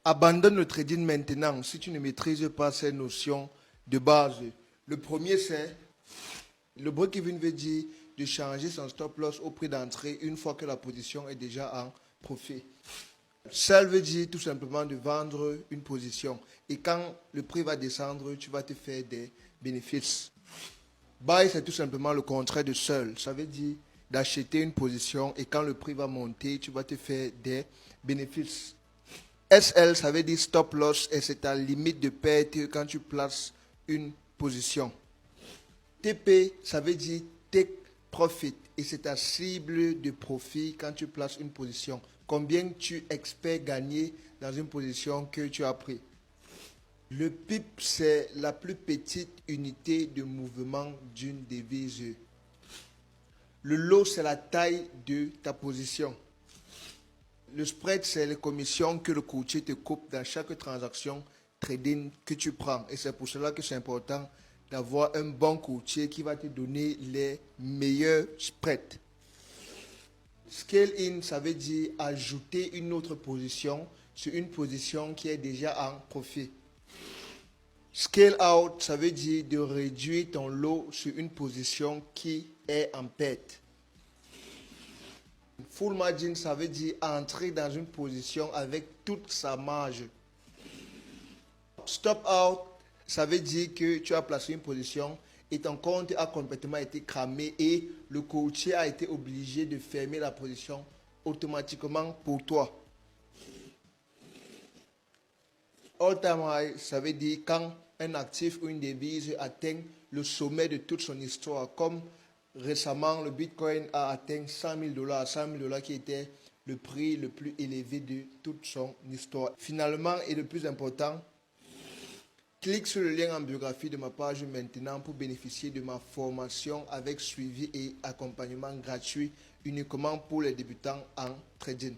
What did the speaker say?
Abandonne le trading maintenant si tu ne maîtrises pas ces notions de base. Le premier, c'est le break-even veut dire de changer son stop loss au prix d'entrée une fois que la position est déjà en profit. Sell veut dire tout simplement de vendre une position. Et quand le prix va descendre, tu vas te faire des bénéfices. Buy, c'est tout simplement le contraire de sell. Ça veut dire d'acheter une position et quand le prix va monter, tu vas te faire des bénéfices. SL, ça veut dire stop loss et c'est ta limite de perte quand tu places une position. TP, ça veut dire take profit et c'est ta cible de profit quand tu places une position. Combien tu espères gagner dans une position que tu as pris. Le PIP, c'est la plus petite unité de mouvement d'une devise. Le lot, c'est la taille de ta position. Le spread, c'est les commissions que le courtier te coupe dans chaque transaction trading que tu prends. Et c'est pour cela que c'est important d'avoir un bon courtier qui va te donner les meilleurs spreads. Scale in, ça veut dire ajouter une autre position sur une position qui est déjà en profit. Scale out, ça veut dire de réduire ton lot sur une position qui est en perte. Full margin, ça veut dire entrer dans une position avec toute sa marge. Stop out, ça veut dire que tu as placé une position et ton compte a complètement été cramé et le courtier a été obligé de fermer la position automatiquement pour toi. All time high, ça veut dire quand un actif ou une devise atteint le sommet de toute son histoire, comme récemment le Bitcoin a atteint 100 000 $, 100 000 $ qui était le prix le plus élevé de toute son histoire. Finalement, et le plus important, clique sur le lien en biographie de ma page maintenant pour bénéficier de ma formation avec suivi et accompagnement gratuit uniquement pour les débutants en trading.